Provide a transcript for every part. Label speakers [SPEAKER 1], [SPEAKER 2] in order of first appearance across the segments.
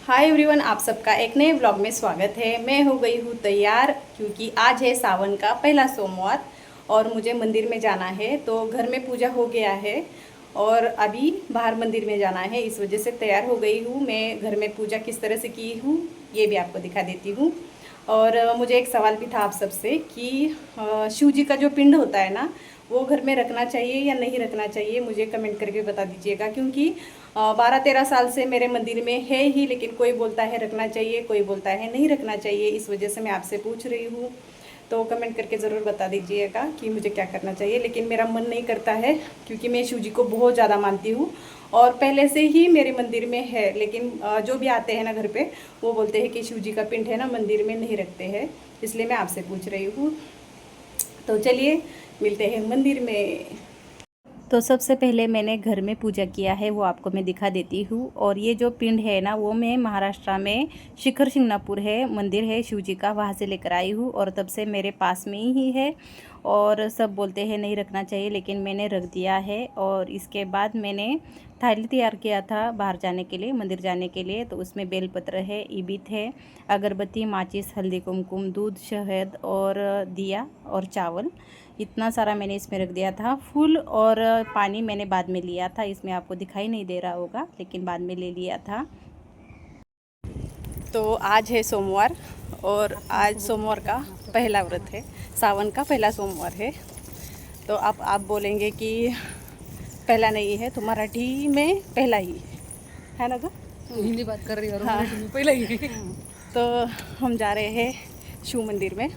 [SPEAKER 1] Hi everyone, आप सबका एक नए ब्लॉग में स्वागत है। मैं हो गई हूँ तैयार क्योंकि आज है सावन का पहला सोमवार और मुझे मंदिर में जाना है। तो घर में पूजा हो गया है और अभी बाहर मंदिर में जाना है, इस वजह से तैयार हो गई हूँ। मैं घर में पूजा किस तरह से की हूँ ये भी आपको दिखा देती हूँ। और मुझे एक सवाल भी था आप सबसे कि शिव जी का जो पिंड होता है ना, वो घर में रखना चाहिए या नहीं रखना चाहिए, मुझे कमेंट करके बता दीजिएगा। क्योंकि 12-13 साल से मेरे मंदिर में है ही, लेकिन कोई बोलता है रखना चाहिए, कोई बोलता है नहीं रखना चाहिए। इस वजह से मैं आपसे पूछ रही हूँ। तो कमेंट करके ज़रूर बता दीजिएगा कि मुझे क्या करना चाहिए। लेकिन मेरा मन नहीं करता है क्योंकि मैं शिव जी को बहुत ज़्यादा मानती हूँ और पहले से ही मेरे मंदिर में है। लेकिन जो भी आते हैं ना घर पे, वो बोलते हैं कि शिव जी का पिंड है ना मंदिर में नहीं रखते हैं, इसलिए मैं आपसे पूछ रही हूँ। तो चलिए मिलते हैं मंदिर में। तो सबसे पहले मैंने घर में पूजा किया है, वो आपको मैं दिखा देती हूँ। और ये जो पिंड है ना, वो मैं महाराष्ट्र में शिखर शिंगणापुर है मंदिर है शिव जी का, वहाँ से लेकर आई हूँ और तब से मेरे पास में ही है। और सब बोलते हैं नहीं रखना चाहिए, लेकिन मैंने रख दिया है। और इसके बाद मैंने थाली तैयार किया था बाहर जाने के लिए, मंदिर जाने के लिए। तो उसमें बेलपत्र है, इबित है, अगरबत्ती, माचिस, हल्दी कुमकुम, दूध, शहद और दिया और चावल, इतना सारा मैंने इसमें रख दिया था। फूल और पानी मैंने बाद में लिया था, इसमें आपको दिखाई नहीं दे रहा होगा, लेकिन बाद में ले लिया था। तो आज है सोमवार और आज सोमवार का पहला व्रत है, सावन का पहला सोमवार है। तो आप बोलेंगे कि पहला नहीं है, तो मराठी में पहला ही है ना। तो
[SPEAKER 2] हिंदी बात कर रही है और
[SPEAKER 1] हाँ,
[SPEAKER 2] मराठी में पहले ही।
[SPEAKER 1] तो हम जा रहे हैं शिव मंदिर में।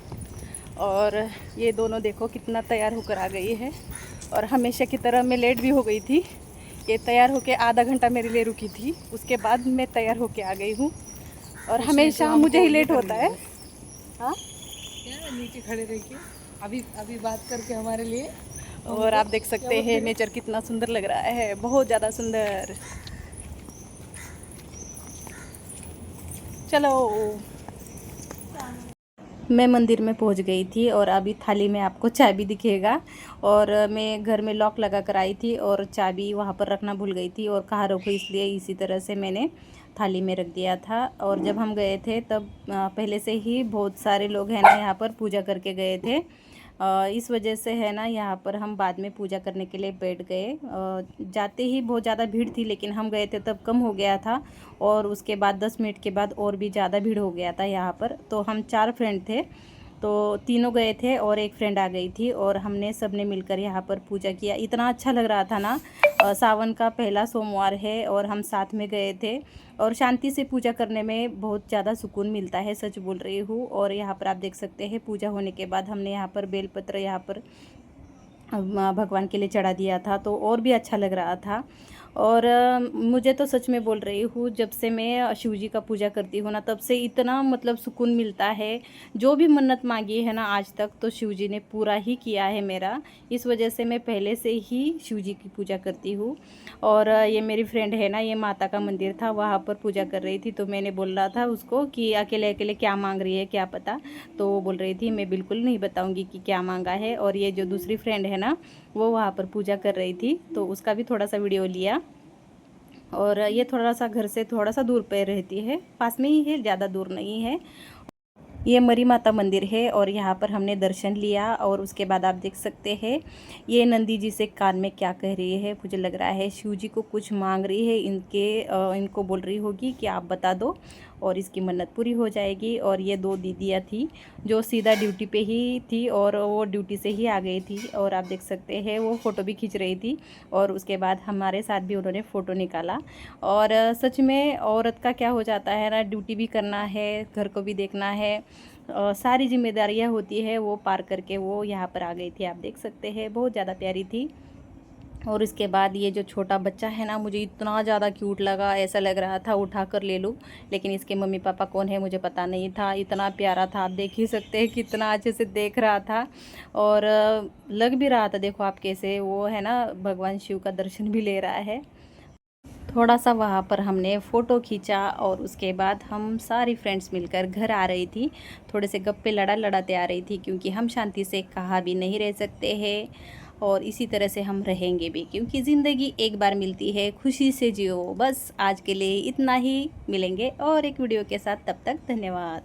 [SPEAKER 1] और ये दोनों देखो कितना तैयार होकर आ गई है। और हमेशा की तरह मैं लेट भी हो गई थी। ये तैयार होके आधा घंटा मेरे लिए रुकी थी, उसके बाद मैं तैयार होके आ गई हूँ। और
[SPEAKER 2] उसने तो
[SPEAKER 1] हमेशा मुझे
[SPEAKER 2] हमको
[SPEAKER 1] ही
[SPEAKER 2] ये
[SPEAKER 1] लेट
[SPEAKER 2] कर
[SPEAKER 1] होता
[SPEAKER 2] लिया
[SPEAKER 1] है।
[SPEAKER 2] बस।
[SPEAKER 1] हाँ,
[SPEAKER 2] क्या नीचे खड़े रह के अभी अभी बात करके हमारे लिए
[SPEAKER 1] और
[SPEAKER 2] हमको
[SPEAKER 1] आप देख
[SPEAKER 2] क्या
[SPEAKER 1] सकते हैं
[SPEAKER 2] बोलेगा।
[SPEAKER 1] नेचर कितना सुंदर लग रहा है, बहुत ज़्यादा सुंदर। चलो, मैं मंदिर में पहुंच गई थी और अभी थाली में आपको चाबी दिखेगा। और मैं घर में लॉक लगा कर आई थी और चाबी वहाँ पर रखना भूल गई थी और कहाँ रखूँ, इसलिए इसी तरह से मैंने थाली में रख दिया था। और जब हम गए थे तब पहले से ही बहुत सारे लोग हैं ना यहाँ पर पूजा करके गए थे। इस वजह से है ना, यहाँ पर हम बाद में पूजा करने के लिए बैठ गए। जाते ही बहुत ज़्यादा भीड़ थी, लेकिन हम गए थे तब कम हो गया था। और उसके बाद 10 मिनट के बाद और भी ज़्यादा भीड़ हो गया था यहाँ पर। तो हम 4 फ्रेंड थे, तो तीनों गए थे और एक फ्रेंड आ गई थी और हमने सब ने मिलकर यहाँ पर पूजा किया। इतना अच्छा लग रहा था ना। सावन का पहला सोमवार है और हम साथ में गए थे। और शांति से पूजा करने में बहुत ज़्यादा सुकून मिलता है, सच बोल रही हूँ। और यहाँ पर आप देख सकते हैं पूजा होने के बाद हमने यहाँ पर बेलपत्र यहाँ पर भगवान के लिए चढ़ा दिया था, तो और भी अच्छा लग रहा था। और मुझे तो सच में बोल रही हूँ, जब से मैं शिव जी का पूजा करती हूँ ना, तब से इतना मतलब सुकून मिलता है। जो भी मन्नत मांगी है ना आज तक, तो शिव जी ने पूरा ही किया है मेरा। इस वजह से मैं पहले से ही शिव जी की पूजा करती हूँ। और ये मेरी फ्रेंड है ना, ये माता का मंदिर था, वहाँ पर पूजा कर रही थी। तो मैंने बोल रहा था उसको कि अकेले अकेले क्या मांग रही है, क्या पता। तो वो बोल रही थी मैं बिल्कुल नहीं बताऊंगी कि क्या मांगा है। और ये जो दूसरी फ्रेंड है ना, वो वहाँ पर पूजा कर रही थी, तो उसका भी थोड़ा सा वीडियो लिया। और ये थोड़ा सा घर से थोड़ा सा दूर पे रहती है, पास में ही है, ज़्यादा दूर नहीं है। ये मरी माता मंदिर है और यहाँ पर हमने दर्शन लिया। और उसके बाद आप देख सकते हैं ये नंदी जी से कान में क्या कह रही है। मुझे लग रहा है शिव जी को कुछ मांग रही है, इनको बोल रही होगी कि आप बता दो और इसकी मन्नत पूरी हो जाएगी। और ये दो दीदियाँ थी जो सीधा ड्यूटी पे ही थी और वो ड्यूटी से ही आ गई थी। और आप देख सकते हैं वो फ़ोटो भी खींच रही थी और उसके बाद हमारे साथ भी उन्होंने फ़ोटो निकाला। और सच में औरत का क्या हो जाता है ना, ड्यूटी भी करना है, घर को भी देखना है, सारी जिम्मेदारियां होती है, वो पार करके वो यहाँ पर आ गई थी। आप देख सकते हैं बहुत ज़्यादा प्यारी थी। और इसके बाद ये जो छोटा बच्चा है ना, मुझे इतना ज़्यादा क्यूट लगा, ऐसा लग रहा था उठा कर ले लूँ। लेकिन इसके मम्मी पापा कौन है मुझे पता नहीं था। इतना प्यारा था, आप देख ही सकते हैं कितना अच्छे से देख रहा था। और लग भी रहा था, देखो आप कैसे वो है ना, भगवान शिव का दर्शन भी ले रहा है। थोड़ा सा वहाँ पर हमने फ़ोटो खींचा और उसके बाद हम सारी फ्रेंड्स मिलकर घर आ रही थी। थोड़े से गप्पे लड़ाते आ रही थी, क्योंकि हम शांति से कहाँ भी नहीं रह सकते हैं। और इसी तरह से हम रहेंगे भी, क्योंकि ज़िंदगी एक बार मिलती है, खुशी से जियो। बस आज के लिए इतना ही, मिलेंगे और एक वीडियो के साथ, तब तक धन्यवाद।